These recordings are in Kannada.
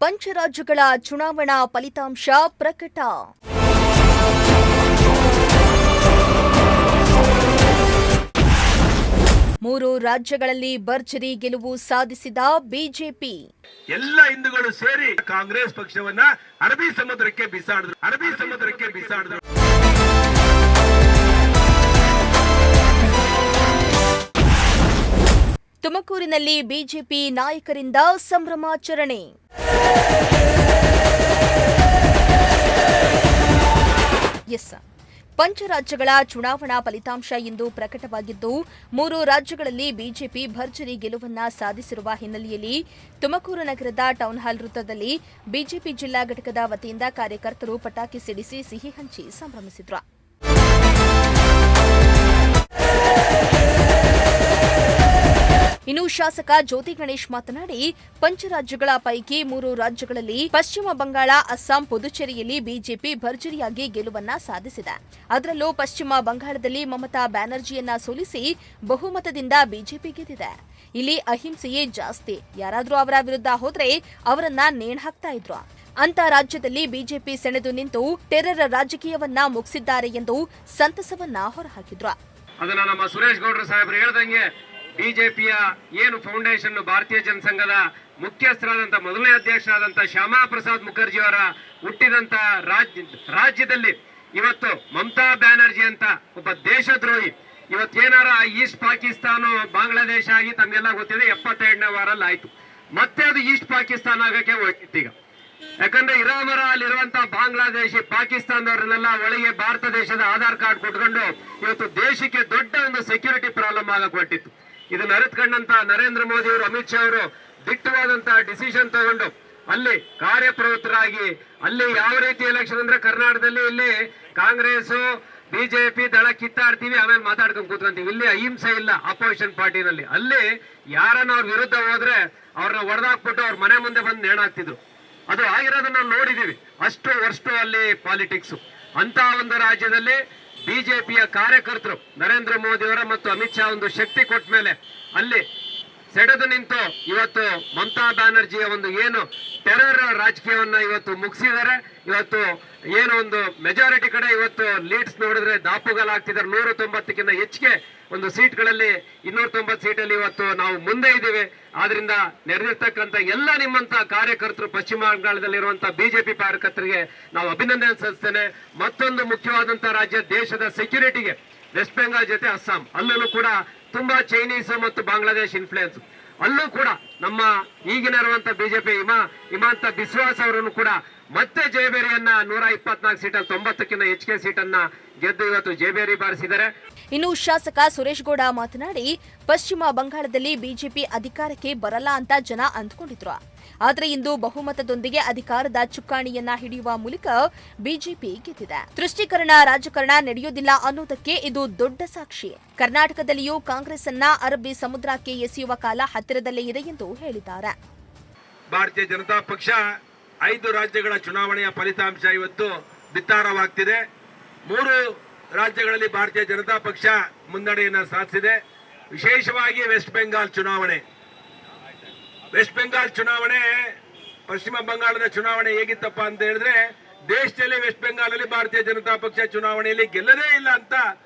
ಪಂಚರಾಜ್ಯಗಳ ಚುನಾವಣಾ ಫಲಿತಾಂಶ ಪ್ರಕಟ. ಮೂರು ರಾಜ್ಯಗಳಲ್ಲಿ ಭರ್ಜರಿ ಗೆಲುವು ಸಾಧಿಸಿದ ಬಿಜೆಪಿ. ಎಲ್ಲ ಹಿಂದೂಗಳು ಸೇರಿ ಕಾಂಗ್ರೆಸ್ ಪಕ್ಷವನ್ನ ಅರಬ್ಬಿ ಸಮುದ್ರಕ್ಕೆ ಬಿಸಾಡಿದ್ರು. ತುಮಕೂರಿನಲ್ಲಿ ಬಿಜೆಪಿ ನಾಯಕರಿಂದ ಸಂಭ್ರಮಾಚರಣೆ. ಪಂಚರಾಜ್ಯಗಳ ಚುನಾವಣಾ ಫಲಿತಾಂಶ ಇಂದು ಪ್ರಕಟವಾಗಿದ್ದು, ಮೂರು ರಾಜ್ಯಗಳಲ್ಲಿ ಬಿಜೆಪಿ ಭರ್ಜರಿ ಗೆಲುವನ್ನ ಸಾಧಿಸಿರುವ ಹಿನ್ನೆಲೆಯಲ್ಲಿ ತುಮಕೂರು ನಗರದ ಟೌನ್ ಹಾಲ್ ವೃತ್ತದಲ್ಲಿ ಬಿಜೆಪಿ ಜಿಲ್ಲಾ ಘಟಕದ ವತಿಯಿಂದ ಕಾರ್ಯಕರ್ತರು ಪಟಾಕಿ ಸಿಡಿಸಿ ಸಿಹಿ ಹಂಚಿ ಸಂಭ್ರಮಿಸಿದರು. ಇನ್ನು ಶಾಸಕ ಜ್ಯೋತಿ ಗಣೇಶ್ ಮಾತನಾಡಿ, ಪಂಚರಾಜ್ಯಗಳ ಪೈಕಿ ಮೂರು ರಾಜ್ಯಗಳಲ್ಲಿ ಪಶ್ಚಿಮ ಬಂಗಾಳ, ಅಸ್ಸಾಂ, ಪುದುಚೇರಿಯಲ್ಲಿ ಬಿಜೆಪಿ ಭರ್ಜರಿಯಾಗಿ ಗೆಲುವನ್ನ ಸಾಧಿಸಿದೆ. ಅದರಲ್ಲೂ ಪಶ್ಚಿಮ ಬಂಗಾಳದಲ್ಲಿ ಮಮತಾ ಬ್ಯಾನರ್ಜಿಯನ್ನ ಸೋಲಿಸಿ ಬಹುಮತದಿಂದ ಬಿಜೆಪಿ ಗೆದ್ದಿದೆ. ಇಲ್ಲಿ ಅಹಿಂಸೆಯೇ ಜಾಸ್ತಿ. ಯಾರಾದ್ರೂ ಅವರ ವಿರುದ್ಧ ಹೋದ್ರೆ ಅವರನ್ನ ನೇಣು ಹಾಕ್ತಾ ಇದ್ರು. ಅಂತ ರಾಜ್ಯದಲ್ಲಿ ಬಿಜೆಪಿ ಸೆಣೆದು ನಿಂತು ಟೆರರ್ ರಾಜಕೀಯವನ್ನ ಮುಗಿಸಿದ್ದಾರೆ ಎಂದು ಸಂತಸವನ್ನ ಹೊರಹಾಕಿದ್ರು. ಅದನ್ನ ನಮ್ಮ ಸುರೇಶ್ ಗೌಡ್ರು ಸಾಹೇಬರು ಹೇಳ್ದಂಗೆ ಬಿಜೆಪಿಯ ಏನು ಫೌಂಡೇಶನ್ ಭಾರತೀಯ ಜನಸಂಘದ ಮುಖ್ಯಸ್ಥರಾದಂತ ಮೊದಲನೇ ಅಧ್ಯಕ್ಷರಾದಂತ ಶ್ಯಾಮಾ ಪ್ರಸಾದ್ ಮುಖರ್ಜಿ ಅವರ ಹುಟ್ಟಿದಂತ ರಾಜ್ಯದಲ್ಲಿ ಇವತ್ತು ಮಮತಾ ಬ್ಯಾನರ್ಜಿ ಅಂತ ಒಬ್ಬ ದೇಶದ್ರೋಹಿ ಇವತ್ತೇನಾರ ಈಸ್ಟ್ ಪಾಕಿಸ್ತಾನ ಬಾಂಗ್ಲಾದೇಶ ಆಗಿ ತಮಗೆಲ್ಲ ಗೊತ್ತಿದೆ 72ನೇ ವಾರಲ್ಲಿ ಆಯ್ತು. ಮತ್ತೆ ಅದು ಈಸ್ಟ್ ಪಾಕಿಸ್ತಾನ ಆಗಕ್ಕೆ ಹೊರಟಿತ್ತೀಗ. ಯಾಕಂದ್ರೆ ಇರಾಮರ ಅಲ್ಲಿರುವಂತ ಬಾಂಗ್ಲಾದೇಶಿ ಪಾಕಿಸ್ತಾನದವರನ್ನೆಲ್ಲ ಒಳಗೆ ಭಾರತ ದೇಶದ ಆಧಾರ್ ಕಾರ್ಡ್ ಕೊಟ್ಕೊಂಡು ಇವತ್ತು ದೇಶಕ್ಕೆ ದೊಡ್ಡ ಒಂದು ಸೆಕ್ಯೂರಿಟಿ ಪ್ರಾಬ್ಲಮ್ ಆಗಕ್ಕೆ ಹೊರಟಿತ್ತು. ಇದನ್ನ ಅರಿತುಕೊಂಡಂತ ನರೇಂದ್ರ ಮೋದಿ ಅವರು, ಅಮಿತ್ ಶಾ ಅವರು ದಿಟ್ಟವಾದಂತ ಡಿಸಿಷನ್ ತಗೊಂಡು ಅಲ್ಲಿ ಕಾರ್ಯಪ್ರವೃತ್ತರಾಗಿ ಅಲ್ಲಿ ಯಾವ ರೀತಿ ಎಲೆಕ್ಷನ್ ಅಂದ್ರೆ ಕರ್ನಾಟಕದಲ್ಲಿ ಇಲ್ಲಿ ಕಾಂಗ್ರೆಸ್ ಬಿಜೆಪಿ ದಳ ಕಿತ್ತಾಡ್ತೀವಿ, ಆಮೇಲೆ ಮಾತಾಡ್ಕೊಂಡು ಕೂತ್ಕೊಂತೀವಿ. ಇಲ್ಲಿ ಅಹಿಂಸೆ ಇಲ್ಲ ಅಪೋಸಿಷನ್ ಪಾರ್ಟಿನಲ್ಲಿ. ಅಲ್ಲಿ ಯಾರನ್ನ ಅವ್ರ ವಿರುದ್ಧ ಹೋದ್ರೆ ಅವ್ರನ್ನ ಹೊಡೆದಾಕ್ಬಿಟ್ಟು ಅವ್ರ ಮನೆ ಮುಂದೆ ಬಂದು ನೇಣಾಕ್ತಿದ್ರು. ಅದು ಆಗಿರೋದನ್ನ ನೋಡಿದೀವಿ. ಅಷ್ಟು ಅಲ್ಲಿ ಪಾಲಿಟಿಕ್ಸ್. ಅಂತ ಒಂದು ರಾಜ್ಯದಲ್ಲಿ ಬಿಜೆಪಿಯ ಕಾರ್ಯಕರ್ತರು ನರೇಂದ್ರ ಮೋದಿ ಅವರ ಮತ್ತು ಅಮಿತ್ ಶಾ ಒಂದು ಶಕ್ತಿ ಕೊಟ್ಟ ಮೇಲೆ ಅಲ್ಲಿ ಸೆಡೆದು ನಿಂತು ಇವತ್ತು ಮಮತಾ ಬ್ಯಾನರ್ಜಿಯ ಒಂದು ಏನು ಟೆರರ್ ರಾಜಕೀಯವನ್ನ ಇವತ್ತು ಮುಗಿಸಿದ್ದಾರೆ. ಇವತ್ತು ಏನು ಒಂದು ಮೆಜಾರಿಟಿ ಕಡೆ ಇವತ್ತು ಲೀಡ್ಸ್ ನೋಡಿದ್ರೆ ದಾಪುಗಾಲಾಗ್ತಿದ್ದಾರೆ. 190ಕ್ಕಿಂತ ಹೆಚ್ಚಿಗೆ ಒಂದು ಸೀಟ್ಗಳಲ್ಲಿ 290 ಸೀಟಲ್ಲಿ ಇವತ್ತು ನಾವು ಮುಂದೆ ಇದ್ದೀವಿ. ಆದ್ರಿಂದ ನೆರೆದಿರ್ತಕ್ಕಂಥ ಎಲ್ಲ ನಿಮ್ಮಂತ ಕಾರ್ಯಕರ್ತರು ಪಶ್ಚಿಮ ಬಂಗಾಳದಲ್ಲಿರುವಂತಹ ಬಿಜೆಪಿ ಕಾರ್ಯಕರ್ತರಿಗೆ ನಾವು ಅಭಿನಂದನೆ ಸಲ್ಲಿಸ್ತೇನೆ. ಮತ್ತೊಂದು ಮುಖ್ಯವಾದಂತಹ ರಾಜ್ಯ ದೇಶದ ಸೆಕ್ಯೂರಿಟಿಗೆ ವೆಸ್ಟ್ ಬೆಂಗಾಲ್ ಜೊತೆ ಅಸ್ಸಾಂ, ಅಲ್ಲೂ ಕೂಡ ತುಂಬಾ ಚೈನೀಸ್ ಮತ್ತು ಬಾಂಗ್ಲಾದೇಶ್ ಇನ್ಫ್ಲೂಯೆನ್ಸ್. ಅಲ್ಲೂ ಕೂಡ ನಮ್ಮ ಈಗಿನ ಇರುವಂತಹ ಬಿಜೆಪಿ ಹಿಮಾಂತ ಬಿಸ್ವಾಸ್ ಅವರನ್ನು ಕೂಡ ಮತ್ತೆ ಜಯಬೇರಿಯನ್ನ 124 ಸೀಟಲ್ಲಿ 90ಕ್ಕಿಂತ ಹೆಚ್ಚಿಗೆ ಸೀಟನ್ನ ಗೆದ್ದು ಇವತ್ತು ಜಯಬೇರಿ ಬಾರಿಸಿದ್ದಾರೆ. ಇನ್ನು ಶಾಸಕ ಸುರೇಶ್ ಗೌಡ ಮಾತನಾಡಿ, ಪಶ್ಚಿಮ ಬಂಗಾಳದಲ್ಲಿ ಬಿಜೆಪಿ ಅಧಿಕಾರಕ್ಕೆ ಬರಲ್ಲ ಅಂತ ಜನ ಅಂದ್ಕೊಂಡಿದ್ರು. ಆದರೆ ಇಂದು ಬಹುಮತದೊಂದಿಗೆ ಅಧಿಕಾರದ ಚುಕ್ಕಾಣಿಯನ್ನ ಹಿಡಿಯುವ ಮೂಲಕ ಬಿಜೆಪಿ ಗೆದ್ದಿದೆ. ತುಷ್ಟೀಕರಣ ರಾಜಕಾರಣ ನಡೆಯುವುದಿಲ್ಲ ಅನ್ನೋದಕ್ಕೆ ಇದು ದೊಡ್ಡ ಸಾಕ್ಷಿ. ಕರ್ನಾಟಕದಲ್ಲಿಯೂ ಕಾಂಗ್ರೆಸ್ ಅನ್ನ ಅರಬ್ಬಿ ಸಮುದ್ರಕ್ಕೆ ಎಸೆಯುವ ಕಾಲ ಹತ್ತಿರದಲ್ಲೇ ಇದೆ ಎಂದು ಹೇಳಿದ್ದಾರೆ. ಭಾರತೀಯ ಜನತಾ ಪಕ್ಷ 5 ರಾಜ್ಯಗಳ ಚುನಾವಣೆಯ ಫಲಿತಾಂಶ ಇವತ್ತು ಬಿತ್ತಾರವಾಗ್ತಿದೆ. 3 ರಾಜ್ಯಗಳಲ್ಲಿ ಭಾರತೀಯ ಜನತಾ ಪಕ್ಷ ಮುನ್ನಡೆಯನ್ನು ಸಾಧಿಸಿದೆ. ವಿಶೇಷವಾಗಿ ವೆಸ್ಟ್ ಬೆಂಗಾಲ್ ಚುನಾವಣೆ ಪಶ್ಚಿಮ ಬಂಗಾಳದ ಚುನಾವಣೆ ಹೇಗಿತ್ತಪ್ಪ ಅಂತ ಹೇಳಿದ್ರೆ, ದೇಶದಲ್ಲಿ ವೆಸ್ಟ್ ಬೆಂಗಾಲಲ್ಲಿ ಭಾರತೀಯ ಜನತಾ ಪಕ್ಷ ಚುನಾವಣೆಯಲ್ಲಿ ಗೆಲ್ಲದೇ ಇಲ್ಲ ಅಂತ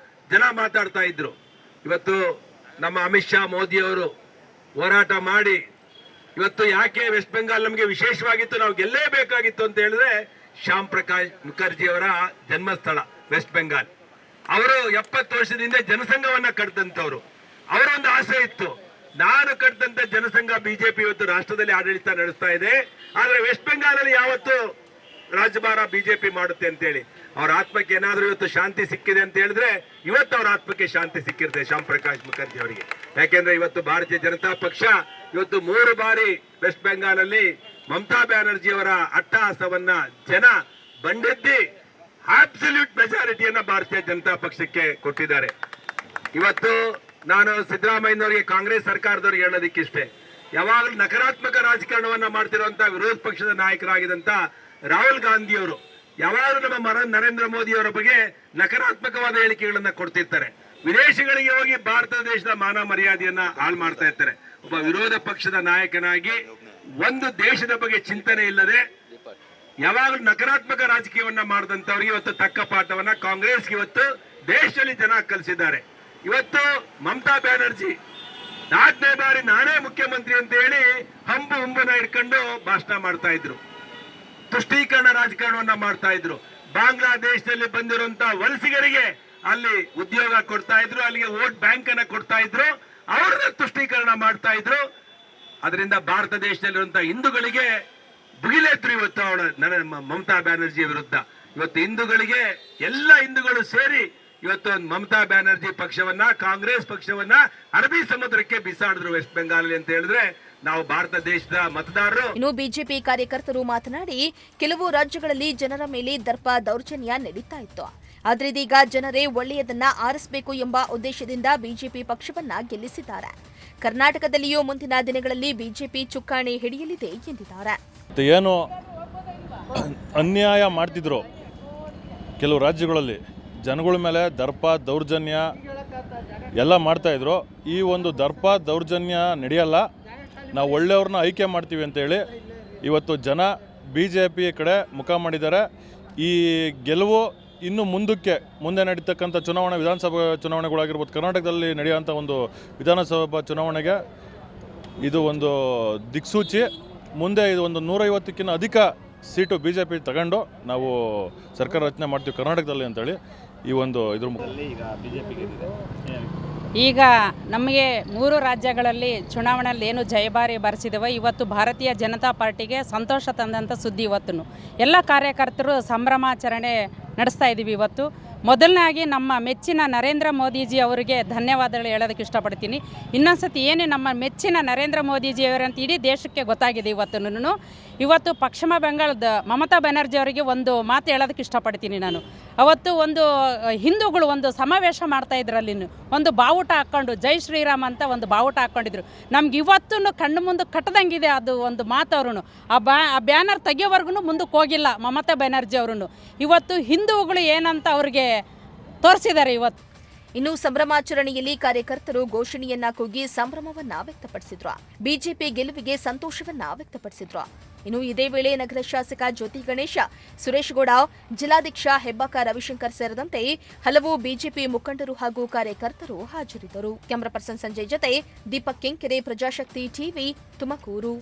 ಜನ ಮಾತಾಡ್ತಾ ಇದ್ರು. ಇವತ್ತು ನಮ್ಮ ಅಮಿತ್ ಶಾ ಮೋದಿ ಅವರು ಹೋರಾಟ ಮಾಡಿ ಇವತ್ತು ಯಾಕೆ ವೆಸ್ಟ್ ಬೆಂಗಾಲ್ ನಮಗೆ ವಿಶೇಷವಾಗಿತ್ತು, ನಾವು ಗೆಲ್ಲೇಬೇಕಾಗಿತ್ತು ಅಂತ ಹೇಳಿದ್ರೆ, ಶ್ಯಾಮ್ ಪ್ರಕಾಶ್ ಮುಖರ್ಜಿ ಅವರ ಜನ್ಮಸ್ಥಳ ವೆಸ್ಟ್ ಬೆಂಗಾಲ್. ಅವರು 70 ವರ್ಷದಿಂದ ಜನಸಂಘವನ್ನ ಕಟ್ಟಿದಂತವ್ರು. ಅವರೊಂದು ಆಸೆ ಇತ್ತು, ನಾನು ಕಟ್ಟಿದಂತ ಜನಸಂಘ ಬಿಜೆಪಿ ಇವತ್ತು ರಾಷ್ಟ್ರದಲ್ಲಿ ಆಡಳಿತ ನಡೆಸ್ತಾ ಇದೆ, ಆದ್ರೆ ವೆಸ್ಟ್ ಬೆಂಗಾಲಲ್ಲಿ ಯಾವತ್ತು ರಾಜ್ಯಭಾರ ಬಿಜೆಪಿ ಮಾಡುತ್ತೆ ಅಂತೇಳಿ ಅವ್ರ ಆತ್ಮಕ್ಕೆ ಏನಾದ್ರೂ ಇವತ್ತು ಶಾಂತಿ ಸಿಕ್ಕಿದೆ ಅಂತ ಹೇಳಿದ್ರೆ ಇವತ್ತು ಅವ್ರ ಆತ್ಮಕ್ಕೆ ಶಾಂತಿ ಸಿಕ್ಕಿರುತ್ತೆ ಶ್ಯಾಮ್ ಪ್ರಕಾಶ್ ಮುಖರ್ಜಿ ಅವರಿಗೆ. ಯಾಕೆಂದ್ರೆ ಇವತ್ತು ಭಾರತೀಯ ಜನತಾ ಪಕ್ಷ ಇವತ್ತು 3 ಬಾರಿ ವೆಸ್ಟ್ ಬೆಂಗಾಲಲ್ಲಿ ಮಮತಾ ಬ್ಯಾನರ್ಜಿ ಅವರ ಅಟ್ಟಹಾಸವನ್ನ ಜನ ಬಂಡೆದ್ದಿ ಅಬ್ಸಲ್ಯೂಟ್ ಮೆಜಾರಿಟಿಯನ್ನ ಭಾರತೀಯ ಜನತಾ ಪಕ್ಷಕ್ಕೆ ಕೊಟ್ಟಿದ್ದಾರೆ. ಇವತ್ತು ನಾನು ಸಿದ್ದರಾಮಯ್ಯನವರಿಗೆ, ಕಾಂಗ್ರೆಸ್ ಸರ್ಕಾರದವರಿಗೆ ಹೇಳೋದಕ್ಕಿಷ್ಟೇ, ಯಾವಾಗಲೂ ನಕಾರಾತ್ಮಕ ರಾಜಕಾರಣವನ್ನ ಮಾಡ್ತಿರುವಂತಹ ವಿರೋಧ ಪಕ್ಷದ ನಾಯಕರಾಗಿದ್ದಂತ ರಾಹುಲ್ ಗಾಂಧಿ ಅವರು ಯಾವಾಗಲೂ ನಮ್ಮ ನರೇಂದ್ರ ಮೋದಿ ಅವರ ಬಗ್ಗೆ ನಕಾರಾತ್ಮಕವಾದ ಹೇಳಿಕೆಗಳನ್ನ ಕೊಡ್ತಿರ್ತಾರೆ. ವಿದೇಶಗಳಿಗೆ ಹೋಗಿ ಭಾರತ ದೇಶದ ಮಾನ ಮರ್ಯಾದೆಯನ್ನ ಹಾಳು ಮಾಡ್ತಾ ಇರ್ತಾರೆ. ಒಬ್ಬ ವಿರೋಧ ಪಕ್ಷದ ನಾಯಕನಾಗಿ ಒಂದು ದೇಶದ ಬಗ್ಗೆ ಚಿಂತನೆ ಇಲ್ಲದೆ ಯಾವಾಗಲೂ ನಕಾರಾತ್ಮಕ ರಾಜಕೀಯವನ್ನ ಮಾಡಿದಂತವ್ರಿಗೆ ಇವತ್ತು ತಕ್ಕ ಪಾಠವನ್ನ ಕಾಂಗ್ರೆಸ್ಗೆ ಇವತ್ತು ದೇಶದಲ್ಲಿ ಜನ ಕಲಿಸಿದ್ದಾರೆ. ಇವತ್ತು ಮಮತಾ ಬ್ಯಾನರ್ಜಿ 4ನೇ ಬಾರಿ ನಾನೇ ಮುಖ್ಯಮಂತ್ರಿ ಅಂತ ಹೇಳಿ ಹಂಬನ ಇಟ್ಕೊಂಡು ಭಾಷಣ ಮಾಡ್ತಾ ಇದ್ರು, ತುಷ್ಟೀಕರಣ ರಾಜಕಾರಣವನ್ನ ಮಾಡ್ತಾ ಇದ್ರು. ಬಾಂಗ್ಲಾದೇಶದಲ್ಲಿ ಬಂದಿರುವಂತ ವಲಸಿಗರಿಗೆ ಅಲ್ಲಿ ಉದ್ಯೋಗ ಕೊಡ್ತಾ ಇದ್ರು, ಅಲ್ಲಿಗೆ ವೋಟ್ ಬ್ಯಾಂಕ್ ಅನ್ನ ಕೊಡ್ತಾ ಇದ್ರು, ಅವ್ರನ್ನ ತುಷ್ಟೀಕರಣ ಮಾಡ್ತಾ ಇದ್ರು. ಅದರಿಂದ ಭಾರತ ದೇಶದಲ್ಲಿರುವಂತಹ ಹಿಂದೂಗಳಿಗೆ ಭುಗಿಲೆತ್ರು ಇವತ್ತು ಮಮತಾ ಬ್ಯಾನರ್ಜಿ ವಿರುದ್ಧ. ಇವತ್ತು ಹಿಂದೂಗಳಿಗೆ ಎಲ್ಲ ಹಿಂದೂಗಳು ಸೇರಿ ಇವತ್ತು ಮಮತಾ ಬ್ಯಾನರ್ಜಿ ಪಕ್ಷವನ್ನ, ಕಾಂಗ್ರೆಸ್ ಪಕ್ಷವನ್ನ ಅರಬ್ಬಿ ಸಮುದ್ರಕ್ಕೆ ಬಿಸಾಡಿದ್ರು ವೆಸ್ಟ್ ಬೆಂಗಾಲ್ ಅಂತ ಹೇಳಿದ್ರೆ ನಾವು ಭಾರತ ದೇಶದ ಮತದಾರರು. ಇನ್ನು ಬಿಜೆಪಿ ಕಾರ್ಯಕರ್ತರು ಮಾತನಾಡಿ, ಕೆಲವು ರಾಜ್ಯಗಳಲ್ಲಿ ಜನರ ಮೇಲೆ ದರ್ಪ ದೌರ್ಜನ್ಯ ನಡೀತಾ ಇತ್ತು. ಆದ್ರೆ ಇದೀಗ ಜನರೇ ಒಳ್ಳೆಯದನ್ನ ಆರಿಸಬೇಕು ಎಂಬ ಉದ್ದೇಶದಿಂದ ಬಿಜೆಪಿ ಪಕ್ಷವನ್ನ ಗೆಲ್ಲಿಸಿದ್ದಾರೆ. ಕರ್ನಾಟಕದಲ್ಲಿಯೂ ಮುಂದಿನ ದಿನಗಳಲ್ಲಿ ಬಿಜೆಪಿ ಚುಕ್ಕಾಣಿ ಹಿಡಿಯಲಿದೆ ಎಂದಿದ್ದಾರೆ. ಏನು ಅನ್ಯಾಯ ಮಾಡ್ತಿದ್ರು ಕೆಲವು ರಾಜ್ಯಗಳಲ್ಲಿ, ಜನಗಳ ಮೇಲೆ ದರ್ಪ ದೌರ್ಜನ್ಯ ಎಲ್ಲ ಮಾಡ್ತಾಯಿದ್ರು. ಈ ಒಂದು ದರ್ಪ ದೌರ್ಜನ್ಯ ನಡೆಯಲ್ಲ, ನಾವು ಒಳ್ಳೆಯವ್ರನ್ನ ಆಯ್ಕೆ ಮಾಡ್ತೀವಿ ಅಂತೇಳಿ ಇವತ್ತು ಜನ BJP ಕಡೆ ಮುಖ ಮಾಡಿದ್ದಾರೆ. ಈ ಗೆಲುವು ಇನ್ನು ಮುಂದೆ ನಡೀತಕ್ಕಂಥ ವಿಧಾನಸಭಾ ಚುನಾವಣೆಗಳಾಗಿರ್ಬೋದು, ಕರ್ನಾಟಕದಲ್ಲಿ ನಡೆಯುವಂಥ ಒಂದು ವಿಧಾನಸಭಾ ಚುನಾವಣೆಗೆ ಇದು ಒಂದು ದಿಕ್ಸೂಚಿ. ಮುಂದೆ ಇದು ಒಂದು 150ಕ್ಕಿಂತ ಅಧಿಕ ಸೀಟು BJP ತಗೊಂಡು ನಾವು ಸರ್ಕಾರ ರಚನೆ ಮಾಡ್ತೀವಿ ಕರ್ನಾಟಕದಲ್ಲಿ ಅಂತೇಳಿ ಈ ಒಂದು ಇದ್ರ ಈಗ ನಮಗೆ 3 ರಾಜ್ಯಗಳಲ್ಲಿ ಚುನಾವಣೆಯಲ್ಲಿ ಏನು ಜಯಭಾರಿ ಬರೆಸಿದವ, ಇವತ್ತು ಭಾರತೀಯ ಜನತಾ ಪಾರ್ಟಿಗೆ ಸಂತೋಷ ತಂದಂಥ ಸುದ್ದಿ. ಇವತ್ತು ಎಲ್ಲ ಕಾರ್ಯಕರ್ತರು ಸಂಭ್ರಮಾಚರಣೆ ನಡೆಸ್ತಾ ಇದ್ದೀವಿ. ಇವತ್ತು ಮೊದಲನೇದಾಗಿ ನಮ್ಮ ಮೆಚ್ಚಿನ ನರೇಂದ್ರ ಮೋದಿಜಿ ಅವರಿಗೆ ಧನ್ಯವಾದಗಳು ಹೇಳೋದಕ್ಕೆ ಇಷ್ಟಪಡ್ತೀನಿ. ಇನ್ನೊಂದ್ಸತಿ ಏನು ನಮ್ಮ ಮೆಚ್ಚಿನ ನರೇಂದ್ರ ಮೋದಿಜಿ ಅವರಂತ ಇಡೀ ದೇಶಕ್ಕೆ ಗೊತ್ತಾಗಿದೆ. ಇವತ್ತು ಪಶ್ಚಿಮ ಬಂಗಾಳದ ಮಮತಾ ಬ್ಯಾನರ್ಜಿ ಅವರಿಗೆ ಒಂದು ಮಾತು ಹೇಳೋದಕ್ಕೆ ಇಷ್ಟಪಡ್ತೀನಿ ನಾನು. ಅವತ್ತು ಒಂದು ಹಿಂದೂಗಳು ಒಂದು ಸಮಾವೇಶ ಮಾಡ್ತಾ ಇದ್ರಲ್ಲಿ ಒಂದು ಬಾವುಟ ಹಾಕ್ಕೊಂಡು ಜೈ ಶ್ರೀರಾಮ್ ಅಂತ ಒಂದು ಬಾವುಟ ಹಾಕ್ಕೊಂಡಿದ್ರು. ನಮ್ಗೆ ಇವತ್ತು ಕಣ್ಣು ಮುಂದೆ ಕಟ್ಟದಂಗಿದೆ ಅದು ಒಂದು ಮಾತು. ಅವರು ಆ ಬ್ಯಾನರ್ ತೆಗಿಯೋವರೆಗೂ ಮುಂದಕ್ಕೆ ಹೋಗಿಲ್ಲ ಮಮತಾ ಬ್ಯಾನರ್ಜಿ ಅವರು. ಇವತ್ತು ಹಿಂದೂಗಳು ಏನಂತ ಅವ್ರಿಗೆ ತೋರಿಸಿದ್ದಾರೆ. ಇವತ್ತು ಇನ್ನು ಸಂಭ್ರಮಾಚರಣೆಯಲ್ಲಿ ಕಾರ್ಯಕರ್ತರು ಘೋಷಣೆಯನ್ನ ಕೂಗಿ ಸಂಭ್ರಮವನ್ನ ವ್ಯಕ್ತಪಡಿಸಿದ್ರು. ಬಿಜೆಪಿ ಗೆಲುವಿಗೆ ಸಂತೋಷವನ್ನ ವ್ಯಕ್ತಪಡಿಸಿದ್ರು. ಇನ್ನು ಇದೇ ವೇಳೆ ನಗರ ಶಾಸಕ ಜ್ಯೋತಿ ಗಣೇಶ, ಸುರೇಶ್ ಗೌಡ, ಜಿಲ್ಲಾಧ್ಯಕ್ಷ ಹೆಬ್ಬಾಕ ರವಿಶಂಕರ್ ಸೇರಿದಂತೆ ಹಲವು ಬಿಜೆಪಿ ಮುಖಂಡರು ಹಾಗೂ ಕಾರ್ಯಕರ್ತರು ಹಾಜರಿದ್ದರು. ಕ್ಯಾಮರಾ ಪರ್ಸನ್ ಸಂಜಯ್ ಜೊತೆ ದೀಪಕ್ ಕೆಂಕೆರೆ, ಪ್ರಜಾಶಕ್ತಿ ಟಿವಿ, ತುಮಕೂರು.